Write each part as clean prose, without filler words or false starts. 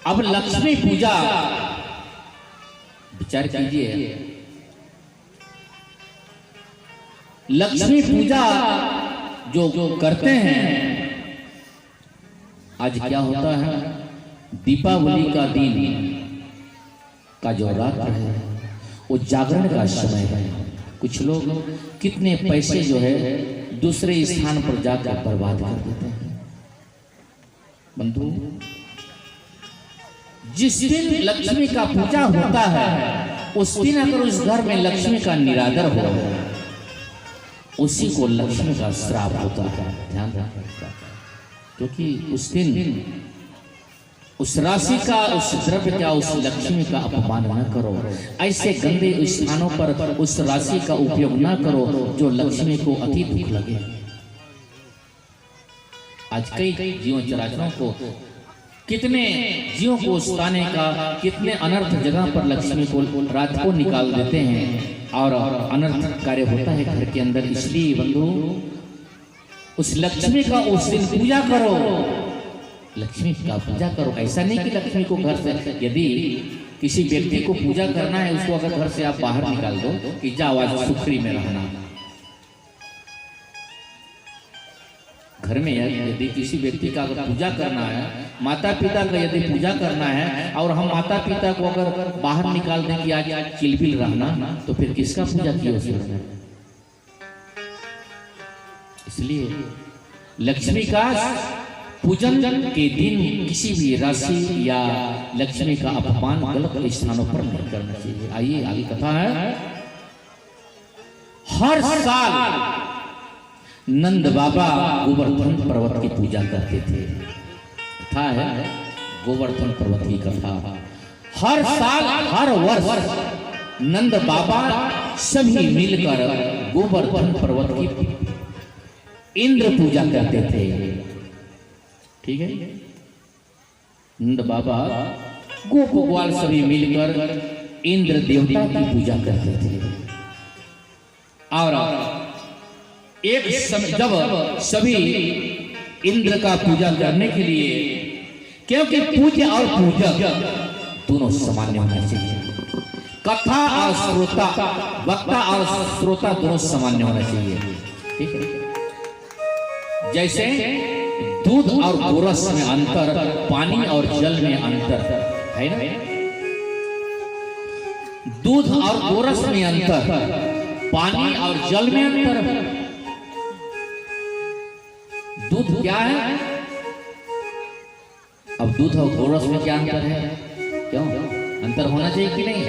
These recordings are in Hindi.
अब लक्ष्मी पूजा विचार कीजिए, लक्ष्मी पूजा जो करते हैं, आज क्या होता है, दीपावली का दिन का जो रात है वो जागरण का समय है। कुछ लोग कितने पैसे जो है दूसरे स्थान पर जाकर बर्बाद कर देते हैं। बंधु, जिस दिन लक्ष्मी का पूजा होता है उस दिन अगर उस घर में लक्ष्मी का निरादर हो, उसी को लक्ष्मी का श्राप होता है। ध्यान रखिएगा, क्योंकि उस दिन उस राशि का, उस द्रव्य का, उस लक्ष्मी का अपमान न करो। ऐसे गंदे स्थानों पर उस राशि का उपयोग न करो जो लक्ष्मी को अति दुख लगे। आज कई जीव चराचरों को, कितने जीवों को उस्ताने का, कितने अनर्थ जगह पर लक्ष्मी को रात को निकाल देते हैं और अनर्थ कार्य होता है घर के अंदर। इसलिए बंधु, उस लक्ष्मी का उस दिन पूजा करो, लक्ष्मी का पूजा करो। ऐसा नहीं कि लक्ष्मी को घर से, यदि किसी व्यक्ति को पूजा करना है उसको अगर घर से आप बाहर निकाल दो कि जाओ आज सुखरी में रहना। घर में यदि किसी व्यक्ति का अगर पूजा करना है, माता पिता का यदि पूजा करना है और हम माता पिता को अगर बाहर निकाल दें कि आज चिलबिल रहना, तो फिर किसका पूजा किया उसने? इसलिए लक्ष्मी का पूजन के दिन किसी भी राशि या लक्ष्मी का अपमान गलत स्थानों पर नहीं करना चाहिए। आइए आगे कथा है। हर साल नंद बाबा गोवर्धन पर्वत की पूजा करते थे। कथा है गोवर्धन पर्वत की कथा। हर साल, हर वर्ष नंद बाबा सभी मिलकर गोवर्धन पर्वत की इंद्र पूजा करते थे। ठीक है, नंद बाबा गोप ग्वाल सभी मिलकर इंद्र देवता की पूजा करते थे। और एक समय जब सभी इंद्र का पूजा करने के लिए, क्योंकि पूज्य और पूजक दोनों सामान्य होना चाहिए, कथा और श्रोता, वक्ता और श्रोता दोनों सामान्य होना चाहिए। ठीक है, जैसे दूध और गोरस में अंतर, पानी और जल में अंतर है ना। दूध और गोरस में अंतर, पानी और जल में अंतर। दूध क्या है? अब दूध और गोरस में क्या अंतर है? क्यों अंतर होना चाहिए कि नहीं?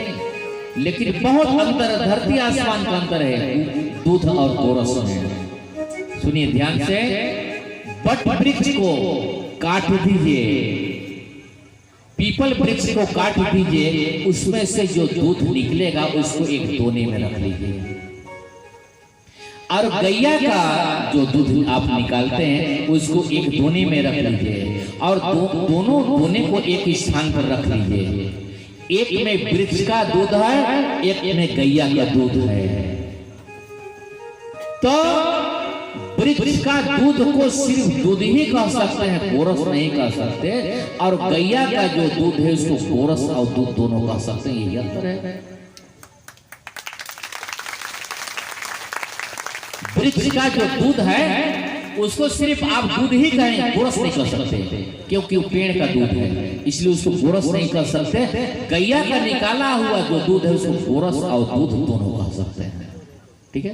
लेकिन बहुत अंतर, धरती आसमान का अंतर है दूध और गोरस में। सुनिए ध्यान से, बट वृक्ष को काट दीजिए, पीपल वृक्ष को काट दीजिए, उसमें से जो दूध निकलेगा उसको एक दोने में रख लीजिए। और गैया का जो दूध आप निकालते हैं उसको एक दोने में रख लीजिए और दोनों दोने को एक स्थान पर रख लीजिए। एक में वृक्ष का दूध है, एक में गैया का दूध है। तो वृक्ष का दूध को सिर्फ दूध ही कह सकते हैं, गोरस नहीं कह सकते। और गैया का जो दूध है उसको गोरस और दूध दोनों कह सकते हैं। यही अंतर है। वृक्ष का जो दूध है उसको सिर्फ आप दूध ही कहें, गोरस नहीं कह सकते, क्योंकि वो पेड़ का दूध है, इसलिए उसको गोरस नहीं कह सकते। गैया का निकाला हुआ जो दूध है उसको गोरस और दूध दोनों कह सकते हैं। ठीक है,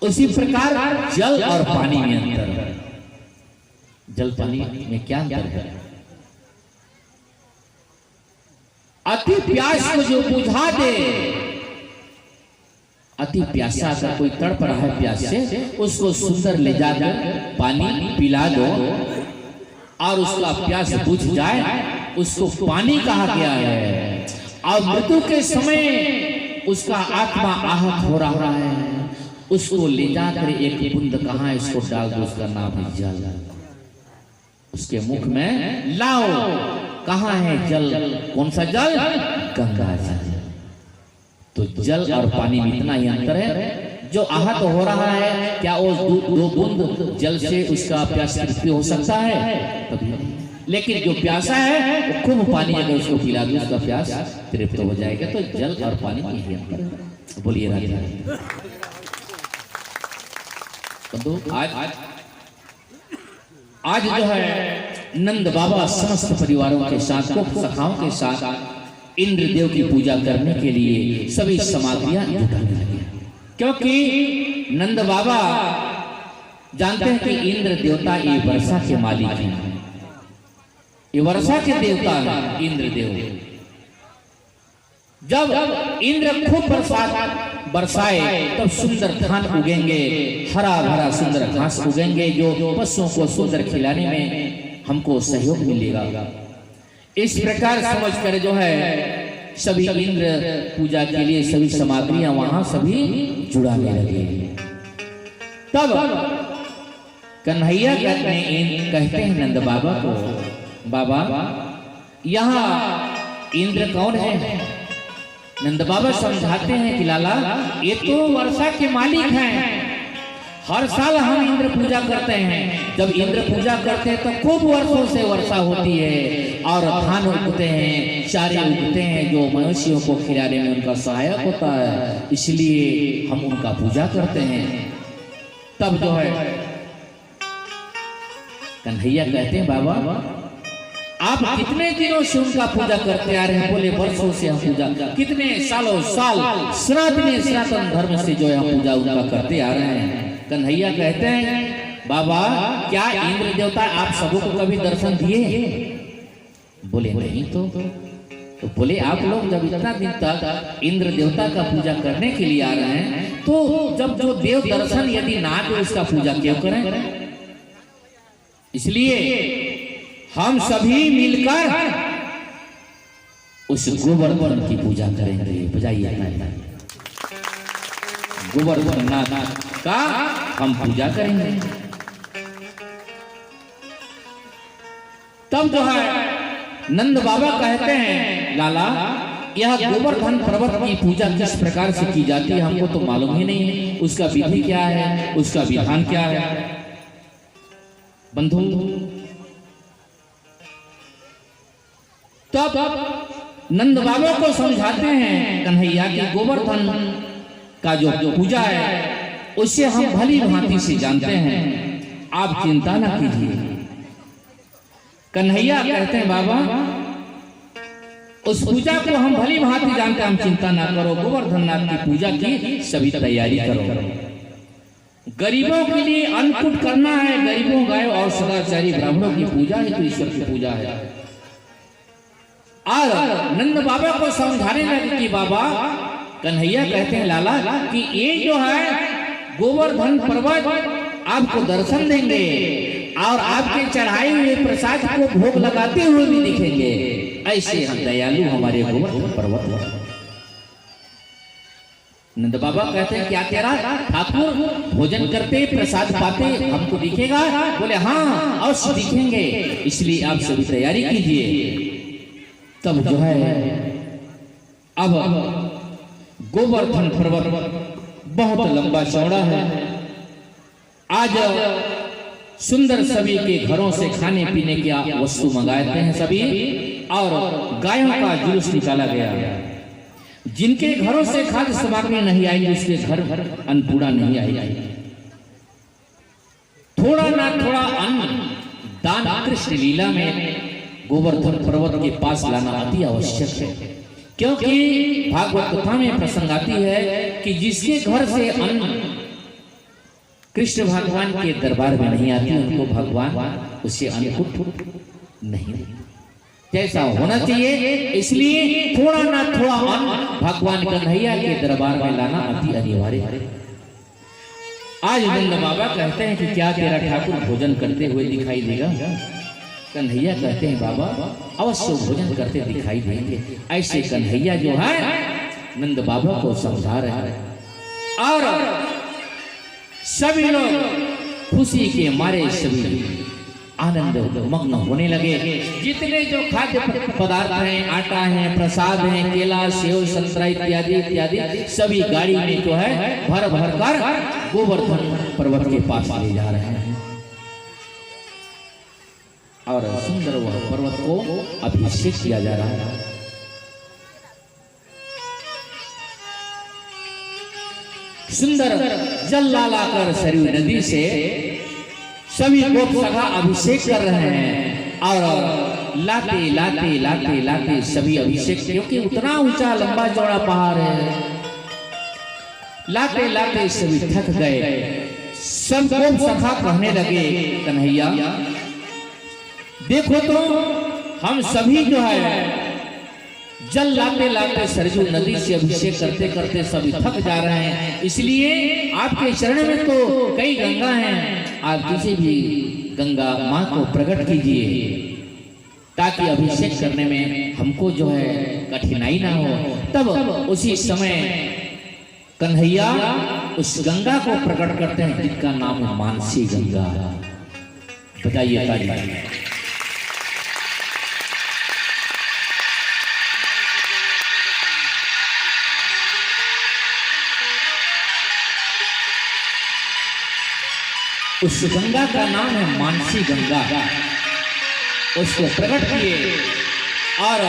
उसी प्रकार जल और पानी में अंतर है। जल पानी में क्या अंतर है? अति प्यास को जो बुझा दे, अति प्यासा अगर कोई तड़प रहा है प्यास से, उसको सुंदर ले जाकर पानी पिला दो और उसका प्यास बुझ जाए, उसको पानी कहा गया है। और मृत्यु के समय उसका आत्मा आहत हो रहा है, उसको ले जाकर एक बूंद कहाँ इसको डाल दो, उसका नाम है जल। उसके मुख में लाओ, कहाँ है जल? कौन सा जल? गंगा जल। तो जल और पानी में इतना ही अंतर है। जो आहत हो रहा है, क्या वो दो बूंद जल से उसका प्यास की मृत्यु हो सकता है? कभी नहीं। लेकिन जो प्यासा है वो खूब पानी अगर उसको पिला दो उसका प्यास तृप्त हो जाएगा। तो जल और पानी की ही अंतर। बोलिए राधे। तो आज जो है नंद बाबा समस्त परिवारों के साथ सखाओं के साथ इंद्रदेव की पूजा करने के लिए सभी सामग्रियां जुटाने लगे, क्योंकि नंद बाबा जानते हैं कि इंद्र देवता ये वर्षा के मालिक हैं, ये वर्षा के देवता हैं इंद्रदेव। जब इंद्र खूब बरसाए तब सुंदर धान उगेंगे, हरा भरा सुंदर घास उगेंगे, जो पशुओं को सुंदर खिलाने में हमको सहयोग मिलेगा। इस प्रकार समझकर जो है सभी इंद्र पूजा के लिए सभी सामग्रियां वहां सभी जुड़ाने लगे। तब कन्हैया कहते हैं नंद बाबा को, बाबा यहाँ इंद्र कौन है? नंद बाबा समझाते हैं कि लाला ये तो वर्षा के मालिक हैं, हर साल हम इंद्र पूजा करते हैं। जब इंद्र पूजा करते हैं तो खूब वर्षों से वर्षा होती है और धान उगते हैं, चारे उगते हैं, जो मनुष्यों को खिलाने में उनका सहायक होता है, इसलिए हम उनका पूजा करते हैं। तब जो है कन्हैया कहते हैं, बाबा आप कितने दिनों से उनका पूजा करते आ रहे हैं? बोले वर्षों से हम पूजा, कितने सालों साल सनातन धर्म से जो है हम पूजा उनका करते आ रहे हैं। कन्हैया कहते हैं, बाबा क्या इंद्र देवता आप सबको कभी दर्शन दिए? बोले नहीं। तो बोले आप लोग जब इतना दिन तक इंद्र देवता का पूजा करने के लिए आ रहे हैं, तो जब जो देव दर्शन यदि ना दे उसका पूजा क्यों करें? इसलिए हम सभी मिलकर उस गोवर्धन की पूजा करेंगे। बजाइए गोवर्धन नाथ का हम पूजा करेंगे। तब जो है नंद बाबा कहते हैं, लाला यह गोवर्धन पर्वत की पूजा किस प्रकार से की जाती है हमको तो मालूम ही नहीं है, उसका विधि क्या है, उसका विधान क्या है। बंधु तब नंद बाबा को समझाते हैं कन्हैया कि गोवर्धन का जो पूजा है उससे हम भली भांति से जानते हैं, आप चिंता ना कीजिए। कन्हैया कहते हैं, बाबा उस पूजा को हम भली भांति जानते हैं, हम चिंता ना करो, गोवर्धन नाथ की पूजा की सभी तैयारी करो। गरीबों के लिए अन्नकूट करना है, गरीबों गाय और सदाचारी ब्राह्मणों की पूजा है तो ईश्वर की पूजा है। और नंद बाबा को समझाने लगे कि बाबा, कन्हैया कहते हैं लाला कि ये जो है गोवर्धन पर्वत आपको दर्शन देंगे और आपके चढ़ाए हुए प्रसाद को भोग लगाते हुए भी दिखेंगे। ऐसे हम दयालु हमारे गोवर्धन पर्वत। नंद बाबा कहते हैं, क्या तेरा ठाकुर भोजन करते प्रसाद पाते हमको दिखेगा? बोले हाँ अवश्य दिखेंगे, इसलिए आप सभी तैयारी कीजिए। तब जो है अब गोवर्धन पर्वत बहुत लंबा चौड़ा है। आज सुंदर सभी के घरों से खाने पीने की वस्तु मंगाते हैं सभी, और गायों का जुलूस निकाला गया। जिनके घरों से खाद्य सामग्री नहीं आई उसके घर अन्नपूर्णा नहीं आई। थोड़ा ना थोड़ा अन्न दान कृष्ण लीला में गोवर्धन पर्वत के पास लाना अति आवश्यक है, क्योंकि भागवत कथा में प्रसंग आती है कि जिसके घर से अन्न कृष्ण भगवान के दरबार में नहीं आती उनको भगवान उससे अन्नकूट नहीं, जैसा होना चाहिए। इसलिए थोड़ा ना थोड़ा अन्न भगवान कन्हैया के दरबार में लाना अति अनिवार्य है। आज नंद बाबा कहते हैं कि क्या तेरा ठाकुर भोजन करते हुए दिखाई देगा? कन्हैया कहते हैं, बाबा अवश्य भोजन करते दिखाई देंगे। ऐसे कन्हैया जो है नंद बाबा को समझा रहे हैं और सभी लोग खुशी के मारे सभी आनंद मग्न होने लगे। जितने जो खाद्य पदार्थ हैं, आटा है, प्रसाद है, केला, सेव, संतरा इत्यादि इत्यादि सभी गाड़ी में जो है भर भर कर गोवर्धन पर्वत के पास ले जा रहे हैं। और सुंदर वह पर्वत को अभिषेक किया जा रहा है। सुंदर जल ला लाकर सरयू नदी से सभी गोप सखा अभिषेक कर रहे हैं और लाते लाते लाते लाते सभी अभिषेक, क्योंकि उतना ऊंचा लंबा चौड़ा पहाड़ है, लाते लाते सभी थक गए। सब गोप सखा कहने लगे कन्हैया देखो तो हम सभी जो है जल लाते लाते सरयू नदी से अभिषेक करते करते सभी थक जा रहे हैं, इसलिए आपके चरण में तो कई गंगा हैं, आप किसी भी गंगा माँ को प्रकट कीजिए ताकि अभिषेक करने में हमको जो है कठिनाई ना हो। तब उसी समय कन्हैया उस गंगा को प्रकट करते हैं जिसका नाम है मानसी गंगा। बताइए ताली। उस गंगा का नाम है मानसी गंगा। उसको प्रकट किए और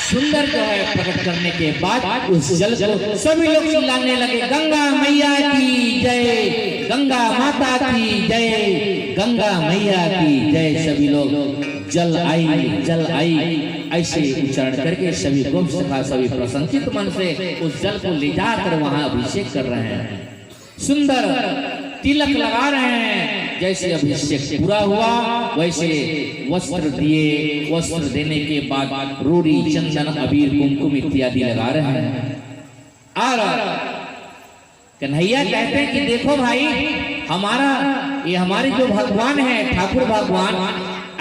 सुंदर जो है प्रकट करने के बाद उस जल को सभी लोग चिल्लाने लगे गंगा मैया की जय, गंगा माता की जय, गंगा मैया की जय। सभी लोग जल आई ऐसे उच्चारण करके सभी गोप सखा सभी प्रसन्नचित मन से उस जल को ले जाकर वहां अभिषेक कर रहे हैं। सुंदर तिलक लगा रहे हैं। जैसे अभिषेक पूरा हुआ वैसे वस्त्र दिए, वस्त्र देने के बाद रोड़ी चंदन अबीर कुमकुम इत्यादि लगा रहे हैं। और कन्हैया कहते हैं कि देखो भाई ये हमारे जो भगवान है ठाकुर भगवान,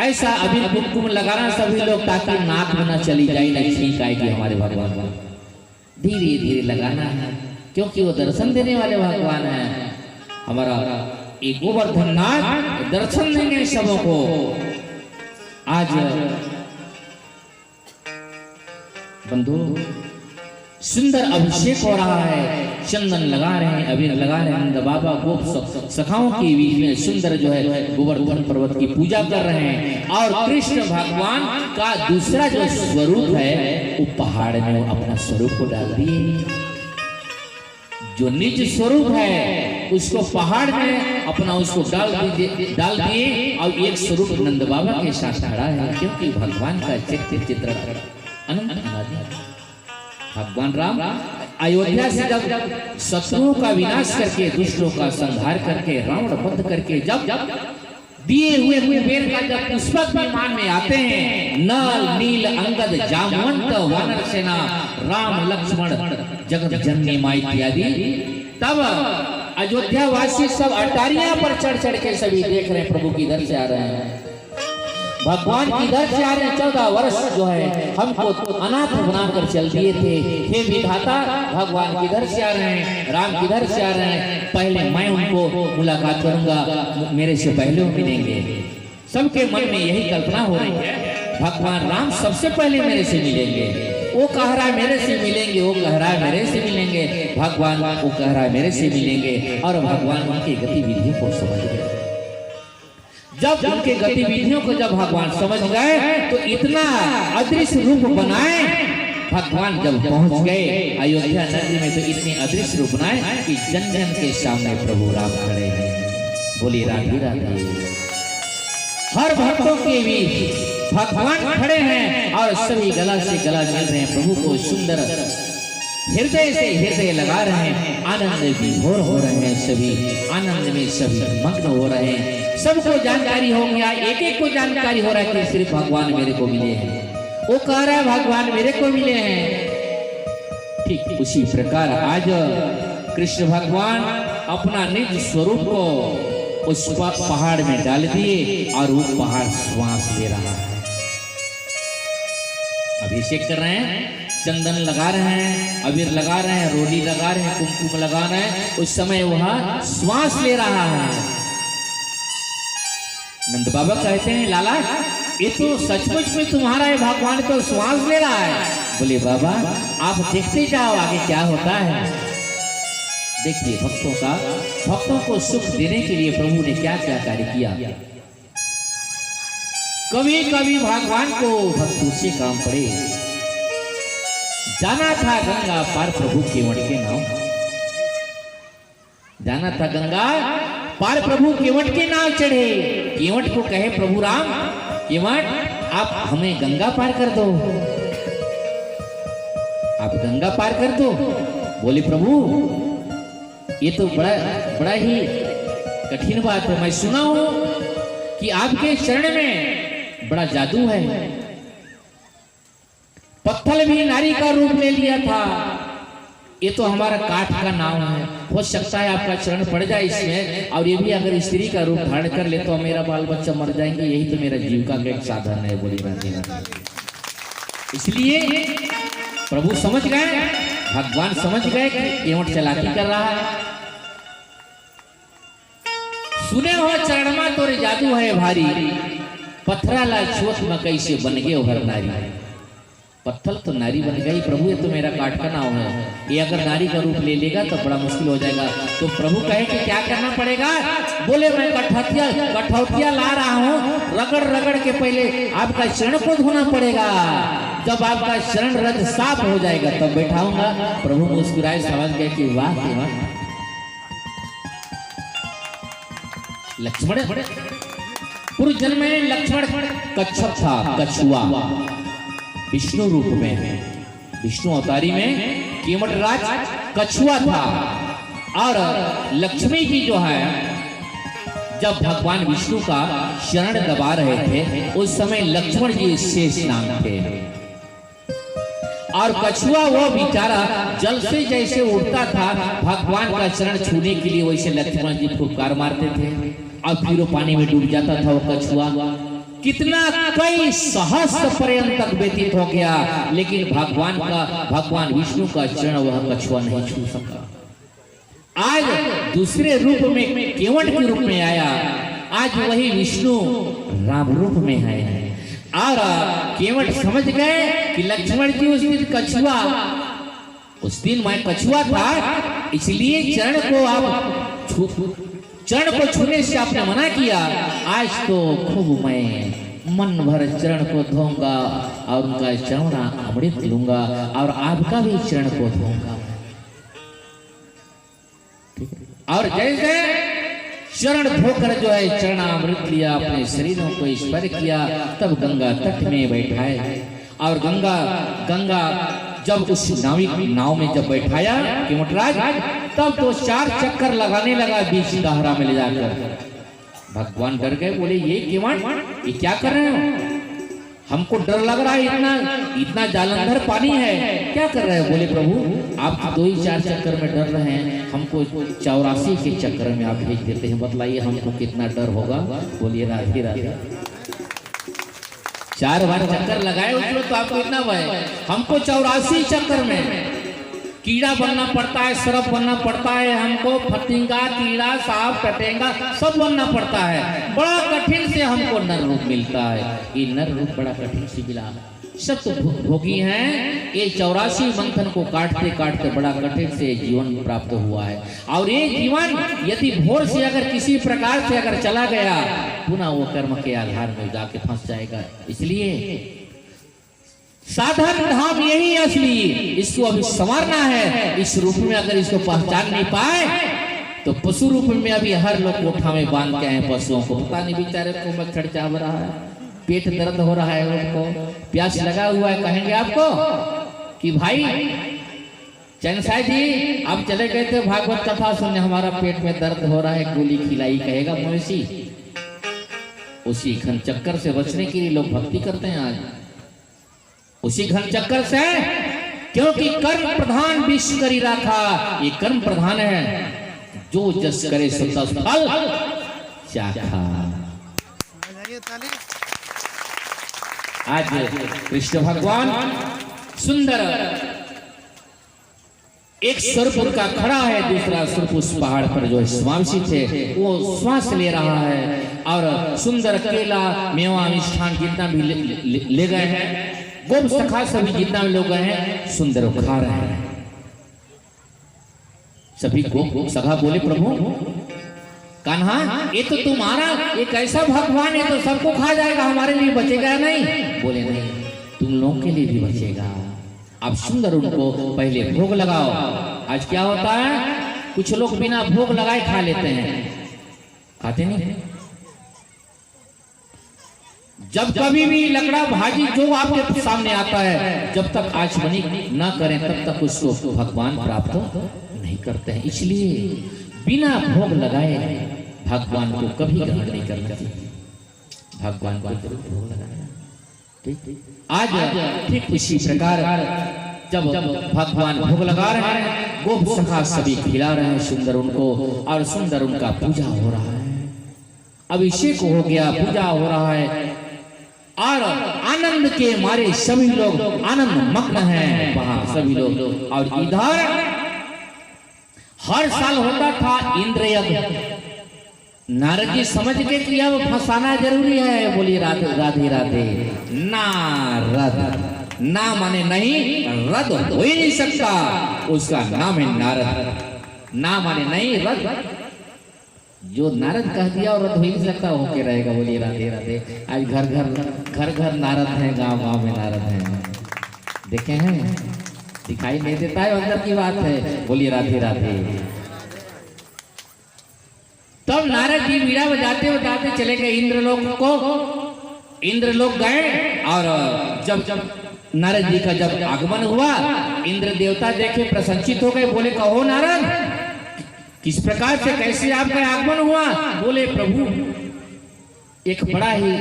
ऐसा अबीर कुमकुम लगाना सभी लोग ताकि नाक में न चली जाए, न छींक आएगी हमारे भगवान को। धीरे धीरे लगाना है क्योंकि वो दर्शन देने वाले भगवान है। हमारा एक गोवर्धन नाथ दर्शन देंगे सबों को। आज बंधु सुंदर अभिषेक हो रहा है, चंदन लगा रहे हैं, अबीर लगा रहे हैं। नंद बाबा गोप सखाओं के बीच में सुंदर जो है गोवर्धन पर्वत की पूजा कर रहे हैं। और कृष्ण भगवान का दूसरा जो स्वरूप है वो पहाड़ में अपना स्वरूप को डाल दिए। जो निज स्वरूप है उसको पहाड़ में अपना उसको डाल दिए और एक स्वरूप नंद बाबा के साथ खड़ा है, क्योंकि भगवान का चित्र अनंत अनादि। भगवान राम अयोध्या से जब शत्रुओं का विनाश करके दुष्टों का संहार करके रावण वध करके जब दिए हुए पेड़ का जब पुष्पक विमान में आते हैं, नल नील अंगद जामवंत वानर सेना राम लक्ष्मण जगत जननी माई इत्यादि, तब अयोध्या वासी सब अटारियां पर चढ़ चढ़ के सभी देख रहे हैं प्रभु की दर से आ रहे हैं, भगवान की दर से आ रहे हैं। 14 वर्ष जो है हमको अनाथ बनाकर चल दिए थे, हे विधाता भगवान की दर से आ रहे हैं, राम की दर से आ रहे हैं। पहले मैं उनको मुलाकात करूंगा, मेरे से पहले वो मिलेंगे। सबके मन में यही कल्पना हो रही है भगवान राम सबसे पहले मेरे से मिलेंगे। वो कह रहा है मेरे से मिलेंगे, वो कह रहा है मेरे से मिलेंगे, भगवान वो कह रहा है मेरे से मिलेंगे। और भगवान उनकी गतिविधियों को समझ गए। जब उनके गतिविधियों को जब भगवान समझ गए तो इतना अदृश्य रूप बनाए। भगवान जब पहुंच गए अयोध्या नगरी में तो इतने अदृश्य रूप बनाए कि जन जन के सामने प्रभु राम खड़े हैं। बोलिए राधे राधे। हर भक्तों के बीच भगवान खड़े हैं और सभी गला से गला मिल रहे हैं, प्रभु को सुंदर हृदय से हृदय लगा रहे हैं। आनंद विभोर हो रहे हैं, सभी आनंद में सभी मग्न हो रहे हैं। सबको जानकारी हो गया, एक एक को जानकारी हो रहा है कि सिर्फ भगवान मेरे को मिले हैं। वो कह रहा है भगवान मेरे को मिले हैं। ठीक उसी प्रकार आज कृष्ण भगवान अपना निज स्वरूप को उस पहाड़ में डाल दिए और वो पहाड़ श्वास ले रहा है। अभिषेक कर रहे हैं, चंदन लगा रहे हैं, अबीर लगा रहे हैं, रोली लगा रहे हैं, कुमकुम लगा रहे हैं। उस समय वह श्वास ले रहा है। नंद बाबा कहते हैं लाला ये तो सचमुच में तुम्हारा है, भगवान तो श्वास ले रहा है। बोले बाबा आप देखते जाओ आगे क्या होता है। देखिए भक्तों को सुख देने के लिए प्रभु ने क्या क्या कार्य किया। कभी कभी भगवान को भक्तों से काम पड़े। जाना था गंगा पार प्रभु केवट के नाव, जाना था गंगा पार प्रभु केवट के नाव चढ़े। केवट को कहे प्रभु राम, केवट आप हमें गंगा पार कर दो, आप गंगा पार कर दो। बोले प्रभु ये तो बड़ा ही कठिन बात है। मैं सुना हूं कि आपके चरण में बड़ा जादू है। पत्थर भी नारी का रूप ले लिया था। ये तो हमारा काठ का नाव है, हो सकता है आपका चरण पड़ जाए इसमें, और ये भी अगर स्त्री का रूप धारण कर ले तो मेरा बाल बच्चा मर जाएंगे, यही तो मेरा जीविका का एक साधन है। बोली राधे राधे। इसलिए प्रभु समझ गए, भगवान समझ गए कि केवट चालाकी कर रहा है। सुने हो चरणमा तोरे जादू है भारी, पत्थरा ला छोट में कैसे बन गए हर नारी। पत्थर तो नारी बन गई प्रभु, ये तो मेरा काठ का नाव है, ये अगर नारी का रूप ले लेगा तो बड़ा मुश्किल हो जाएगा। तो प्रभु कहे कि क्या करना पड़ेगा? बोले मैं कठौतिया ला रहा हूँ, रगड़ रगड़ के पहले आपका चरण को धोना पड़ेगा। जब आपका चरण रज साफ हो जाएगा तब बैठाऊंगा। प्रभु मुस्कुराए, समझ गए कि वाह कि वाह। लक्ष्मण पूर्व जन्म में लक्ष्मण कच्छप था, कछुआ विष्णु रूप में है, विष्णु अवतारी में केवट राज कछुआ था। और लक्ष्मी जी जो है, जब भगवान विष्णु का शरण दबा रहे थे उस समय लक्ष्मण जी शेष नाम थे। और कछुआ वो बेचारा जल से जैसे उड़ता था, भगवान का चरण छूने के लिए वैसे लक्ष्मण जी फुफकार मारते थे और फिर वो पानी में डूब जाता था वो कछुआ। कितना कई सहस्त्र पर्यंत तक व्यतीत हो गया, लेकिन भगवान विष्णु का चरण वह कछुआ नहीं छू सका। आज दूसरे रूप में केवट के रूप में आया, आज वही विष्णु राम रूप में है। और केवट समझ गए कि लक्ष्मण जी उस दिन कछुआ, उस दिन मैं कछुआ था, इसलिए चरण को छूने से आपने मना किया। आज तो खूब मैं मन भर चरण को धोऊंगा और उनका चरण अमृत लूंगा और आपका भी चरण को धोऊंगा। और जैसे चरण धोकर जो है चरण अमृत लिया, अपने शरीरों को स्पर्श किया, तब गंगा तट में बैठाए। और गंगा जब उस नाव में जब बैठाया केवटराज, तब तो 4 चक्कर लगाने लगा बीच गहरा में ले जाकर। भगवान डर गए, बोले ये केवट ये क्या कर रहे हो? हमको डर लग रहा है, इतना जालंधर पानी है, क्या कर रहे हैं? बोले प्रभु आप 2 ही 4 चक्कर में डर रहे हैं, हमको 84 के चक्कर में आप भेज देते हैं, बतलाइए हमको कितना डर होगा। बोलिए राधे राधे। 4 बार चक्कर लगाए उसमें तो आपको इतना भय, हमको 84 चक्कर में कीड़ा बनना पड़ता है, सरफ बनना पड़ता है, हमको फतिंगा कीड़ा सांप टटेंगा सब बनना पड़ता है। बड़ा कठिन से हमको नर रूप मिलता है, ये नर रूप बड़ा कठिन से मिला। सब तो भोगी हैं, ये 84 मंथन को काटते काटते बड़ा कठिन से जीवन प्राप्त हुआ है। और ये जीवन यदि भोर से अगर किसी प्रकार से अगर चला गया, पुनः वो कर्म के आधार में जाके फंस जाएगा। इसलिए साधन धाम यही असली, इसको अभी संवारना है। इस रूप में अगर इसको पहचान नहीं पाए तो पशु रूप में अभी हर लोग कोठा में बांध के हैं पशुओं को, पता नहीं बेचारे को मच्छर चाव रहा है, पेट दर्द हो रहा है, उनको प्यास लगा हुआ है, कहेंगे आपको कि भाई चैनसाई जी आप चले गए थे भागवत कथा सुनने, हमारा पेट में दर्द हो रहा है, गोली खिलाई, कहेगा मवेशी। उसी घन चक्कर से बचने के लिए लोग भक्ति करते हैं आज, उसी घन चक्कर से, क्योंकि कर्म प्रधान विश्व करी रखा, ये कर्म प्रधान है, जो जस करे सो तस फल चाखा। आज कृष्ण भगवान सुंदर एक स्वरूप का खड़ा है, दूसरा स्वरूप उस पहाड़ पर जो समावेशी थे वो श्वास ले रहा है। और सुंदर केला मेवा मिष्ठान जितना भी ले गए हैं, गोप सखा सभी जितना भी लोग गए हैं, सुंदर खा रहे हैं। सभी गोप सखा बोले प्रभु कान्हा ये तो तुम्हारा एक ऐसा भगवान है तो सबको खा जाएगा, हमारे लिए बचेगा नहीं। बोले नहीं, तुम लोगों के लिए भी बचेगा। अब सुंदर उनको पहले भोग लगाओ। आज क्या होता है, कुछ लोग बिना भोग लगाए खा लेते हैं, खाते नहीं। जब कभी भी लकड़ा भाजी जो आपके सामने आता है, जब तक आचमनी ना करें तब तक उसको भगवान प्राप्त नहीं करते हैं। इसलिए बिना भोग लगाए भगवान को कभी ग्रहण नहीं करना चाहिए। भगवान को भोग लगाना, ठीक। आज ठीक इसी प्रकार जब भगवान भोग लगा रहे हैं, गोप सखा सभी खिला रहे हैं सुंदर उनको, और सुंदर उनका पूजा हो रहा है। अभिषेक हो गया, पूजा हो रहा है, और आनंद के मारे सभी लोग आनंद मग्न हैं वहां सभी लोग। और इधर हर साल होता था इंद्र यज्ञ। नारद जी समझ के कि अब फंसाना जरूरी है। बोलिए राधे राधे राधे। नारद, ना माने नहीं, रद हो ही नहीं सकता, उसका नाम है नारद। ना माने नहीं, रद, जो नारद कह दिया और रद्द हो ही नहीं सकता, होके रहेगा। बोलिए राधे राधे। आज घर घर नारद हैं, गांव गांव में नारद हैं, देखे हैं, दिखाई नहीं देता है, अंदर की बात है। बोलिए राधे राधे। तब नारद जी वीणा बजाते बजाते चले गए इंद्रलोक को। इंद्रलोक गए, और जब नारद जी का जब आगमन हुआ, इंद्र देवता देखे प्रसन्नचित हो गए। बोले कहो नारद, किस प्रकार से कैसे आपका आगमन हुआ? बोले प्रभु एक बड़ा ही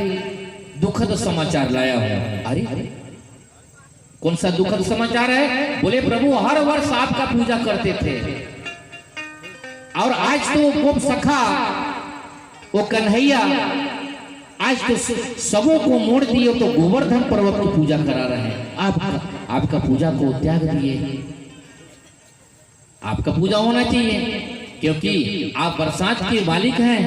दुखद समाचार लाया हूं। अरे कौन सा दुखद समाचार है? बोले प्रभु हर वर्ष आपका पूजा करते थे, और आज तो गोप सखा वो कन्हैया आज तो सबों को मोड़ दिए, तो गोवर्धन पर्वत की पूजा करा रहे हैं। आपका पूजा को त्याग दिए। आपका पूजा होना चाहिए, क्योंकि आप बरसात के मालिक हैं।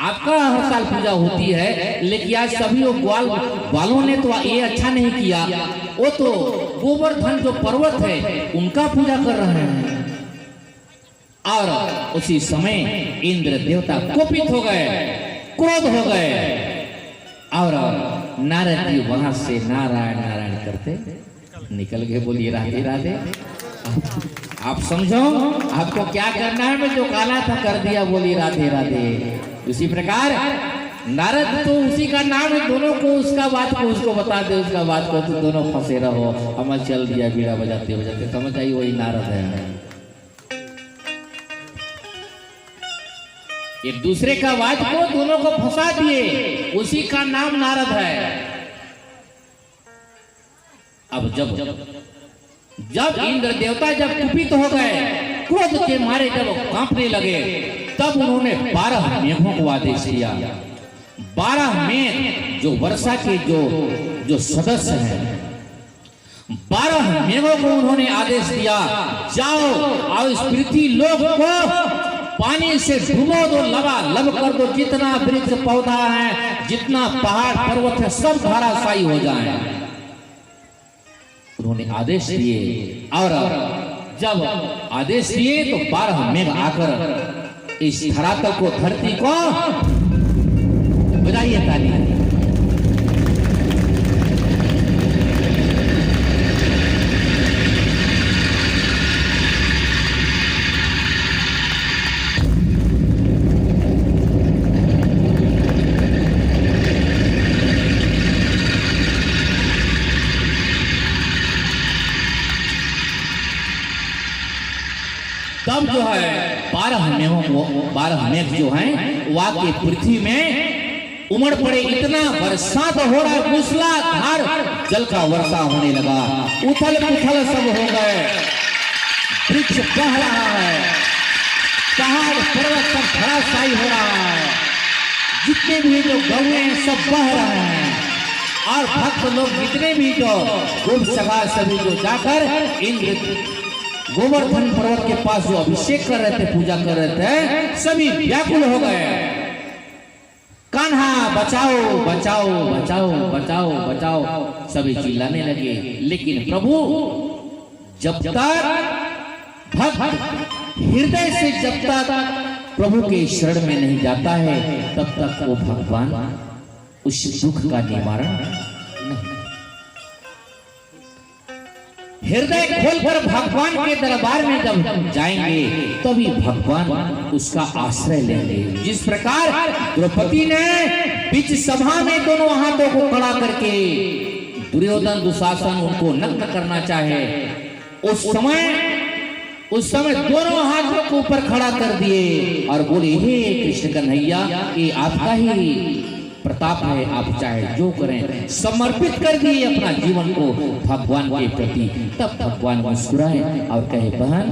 आपका हर साल पूजा होती है, लेकिन आज सभी लोग ग्वालों ने तो ये अच्छा नहीं किया। वो तो गोवर्धन जो पर्वत है उनका पूजा कर रहे हैं। और उसी समय इंद्र देवता कोपित हो गए, क्रोध हो गए, और नारद जी वहां से नारायण नारायण करते निकल गए। बोलिए राधे राधे। आप समझो आपको क्या करना है, मैं जो काला था कर दिया। बोलिए राधे राधे। उसी प्रकार नारद तो उसी का नाम है, दोनों को उसका बात को उसको बता दे, उसका बात को तो दोनों फंसे रहो। अमल चल दिया, बीड़ा बजाते बजाते, समझ आई वही नारद है। एक दूसरे का बात को दोनों को फंसा दिए, उसी का नाम नारद है। अब जब इंद्र देवता जब कुपित हो गए, क्रोध के मारे जब कांपने लगे, तब उन्होंने 12 मेघों को आदेश दिया। 12 मेघ जो वर्षा के जो सदस्य हैं, 12 मेघों को उन्होंने आदेश दिया, जाओ और इस पृथ्वी लोक को पानी से डुबो दो, लबालब कर दो। जितना वृक्ष पौधा है, जितना पहाड़ पर्वत है, सब धराशायी हो जाए। उन्होंने आदेश दिए, और जब आदेश दिए तो 12 मेघ आकर इस धरातल को, धरती को, बजाइए ताली। तब जो है 12 मेघ जो हैं वाकई पृथ्वी में उमड़ पड़े। इतना बरसात हो रहा है, मूसलाधार जल का वर्षा होने लगा, उथल पुथल सब हो गए, वृक्ष बह रहा है, पहाड़ पर्वत सब धराशायी हो रहा है, जितने भी जो गौएं हैं सब बह रहे हैं, और भक्त लोग जितने भी जो गोप सखा सभी जो जाकर इंद्र गोवर्धन पर्वत के पास जो अभिषेक कर रहे थे, पूजा कर रहे थे, सभी व्याकुल हो गए। कान्हा बचाओ बचाओ बचाओ बचाओ बचाओ, सभी चिल्लाने लगे। लेकिन प्रभु जब तक भक्त हृदय से जब तक प्रभु के शरण में नहीं जाता है तब तक वो भगवान उस दुख का निवारण नहीं। हृदय खोलकर भगवान के दरबार में जब जाएंगे तभी भगवान उसका आश्रय लेंगे। जिस प्रकार द्रौपदी ने बीच सभा में दोनों हाथों को खड़ा करके दुर्योधन दुशासन उनको नग्न करना चाहे, उस समय दोनों हाथों को ऊपर खड़ा कर दिए और बोले, हे कृष्ण कन्हैया, ये आपका ही प्रताप है, आप चाहे जो करें। समर्पित कर दिए अपना जीवन को भगवान के प्रति। तब भगवान मुस्कुराए और कहे, बहन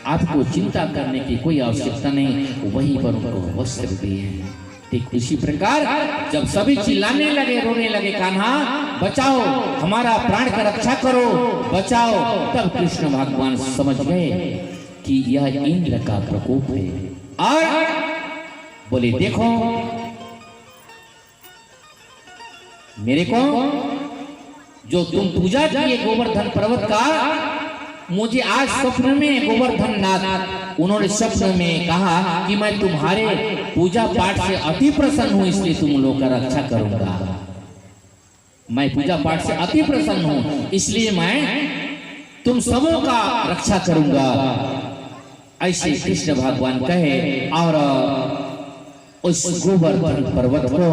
आपको चिंता करने की कोई आवश्यकता नहीं, वहीं पर उनको वस्त्र दिए। ठीक उसी प्रकार जब सभी चिल्लाने लगे, रोने लगे, कान्हा बचाओ, हमारा प्राण का रक्षा करो, बचाओ, तब कृष्ण भगवान समझ गए कि यह इंद्र का प्रकोप है और बोले, देखो मेरे को जो तुम पूजा किए गोवर्धन पर्वत का, मुझे आज स्वप्न में गोवर्धन नाथ उन्होंने स्वप्न में कहा कि मैं तुम्हारे पूजा पाठ से अति प्रसन्न हूं, इसलिए तुम लोगों का रक्षा करूंगा। मैं पूजा पाठ से अति प्रसन्न हूं, इसलिए मैं तुम सबों का रक्षा करूंगा। ऐसे कृष्ण भगवान कहे और उस गोवर्धन पर्वत को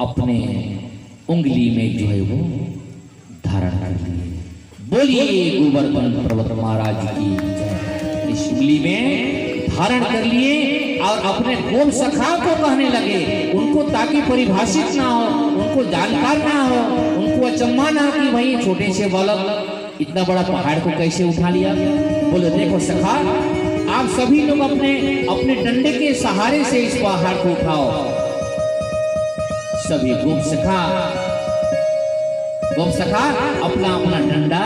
अपने उंगली में जो है वो धारण कर लिए। बोलिए गोवर्धन पर्वत महाराज की जय। इस उंगली में धारण कर लिए और अपने गोप सखा को कहने लगे, उनको ताकि परिभाषित ना हो, उनको जानकार ना हो, उनको अचंभा ना कि भाई छोटे से बालक इतना बड़ा पहाड़ को कैसे उठा लिया। बोले, देखो सखा, आप सभी लोग अपने डंडे के सहारे से इस पहाड़ को उठाओ। सभी गोप सखा अपना अपना डंडा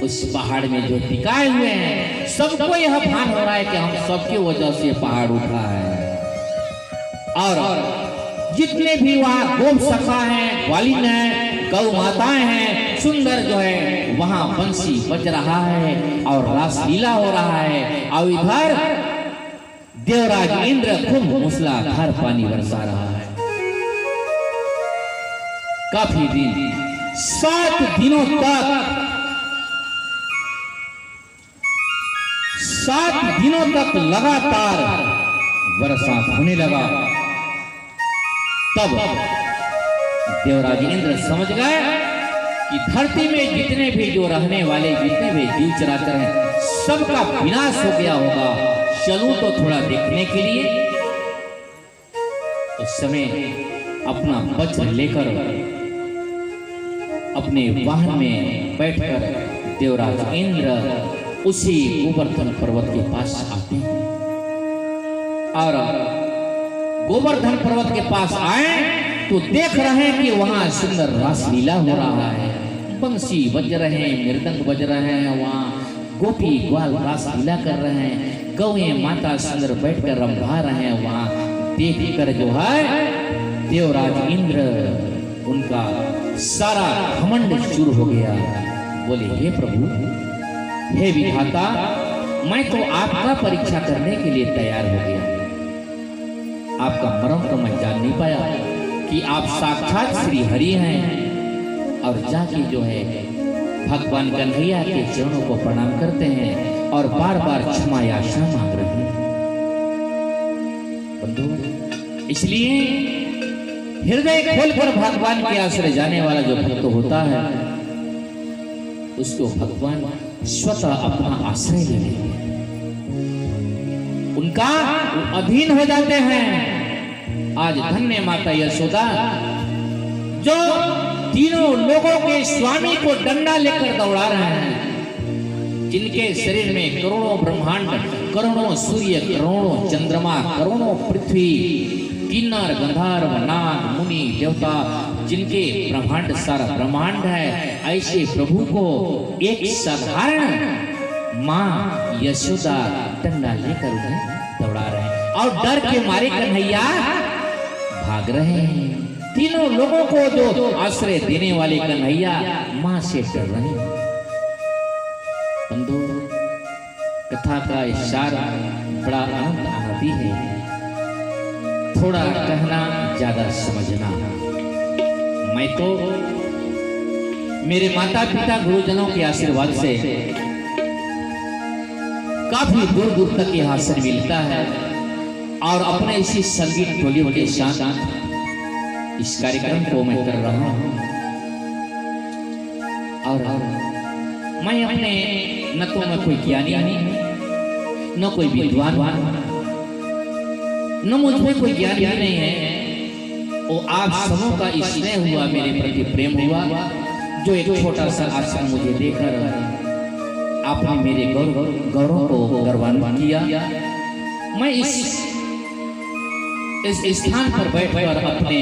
उस पहाड़ में जो टिकाए हुए हैं, सबको यह भान हो रहा है कि हम सबकी वजह से पहाड़ उठा है। और जितने भी वहां गोप सखा हैं, ग्वालिन है, गौ माताएं हैं, सुंदर जो है वहां बंसी बज रहा है और रासलीला हो रहा है। और इधर देवराज इंद्र खूब मूसलाधार पानी बरसा रहा है। काफी दिन 7 दिनों तक लगातार बरसात होने लगा। तब देवराज इंद्र समझ गए कि धरती में जितने भी जो रहने वाले, जितने भी जीव चराचर हैं, सबका विनाश हो गया होगा। चलूं तो थोड़ा देखने के लिए। उस समय अपना वज्र लेकर अपने वाहन में बैठकर देवराज इंद्र उसी गोवर्धन पर्वत के पास आते हैं। और गोवर्धन पर्वत के पास आए तो देख रहे हैं कि वहां सुंदर रासलीला हो रहा है, बंसी बज रहे हैं, मृदंग बज रहे हैं, वहां गोपी ग्वाल रासलीला कर रहे हैं, गौएं माता सुंदर बैठकर रंभा रहे हैं। वहां देख कर जो है देवराज इंद्र, उनका सारा घमंड चूर हो गया। बोले, हे प्रभु, हे विधाता, मैं तो आपका परीक्षा करने के लिए तैयार हो गया। आपका मर्म तो मैं जान नहीं पाया कि आप साक्षात श्री हरि हैं। और जाके जो है भगवान कन्हैया के चरणों को प्रणाम करते हैं और बार बार क्षमा याचना मांग रहे हैं। बंधु, इसलिए हृदय खोलकर भगवान के आश्रय जाने वाला जो भक्त होता है, उसको भगवान स्वतः अपना आश्रय ले लेते हैं, उनका अधीन हो जाते हैं। आज धन्य माता यशोदा जो तीनों लोगों के स्वामी को डंडा लेकर दौड़ा रहे हैं, जिनके शरीर में करोड़ों ब्रह्मांड, करोड़ों सूर्य, करोड़ों चंद्रमा, करोड़ों पृथ्वी, किन्नर, गंधर्व, नाग, मुनि, देवता, जिनके ब्रह्मांड सारा ब्रह्मांड है, ऐसे प्रभु को एक साधारण माँ यशोदा डंडा लेकर उन्हें दौड़ा रहे हैं और डर के मारे कन्हैया भाग रहे हैं। तीनों लोगों को जो आश्रय देने वाले कन्हैया माँ से डर रहे हैं। बंधु, कथा का इशार बड़ा आनंद आती है, थोड़ा कहना ज्यादा समझना। मैं तो मेरे माता पिता गुरुजनों के आशीर्वाद से काफी दूर दूर तक यह हासिल मिलता है और अपने इसी संगीत टोलियों के साथ इस कार्यक्रम को मैं कर रहा हूं। और मैं अपने न तो मैं कोई ज्ञानी न कोई विद्वान, न मुझ में कोई ज्ञान भी नहीं है। वो आप सबों का स्नेह हुआ, मेरे प्रति प्रेम हुआ, जो एक छोटा सा आश्रम मुझे देकर आपने मेरे गौरव को गौरवान्वित किया। मैं इस स्थान पर बैठकर अपने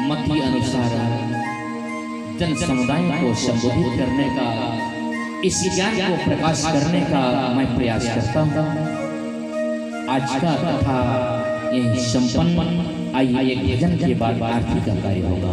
मत के अनुसार जन समुदाय को संबोधित करने का, इस ज्ञान को प्रकाश करने का मैं प्रयास करता हूँ। आज का कथा यही संपन्न। आइए एक भजन के बाद आरती का कार्य होगा।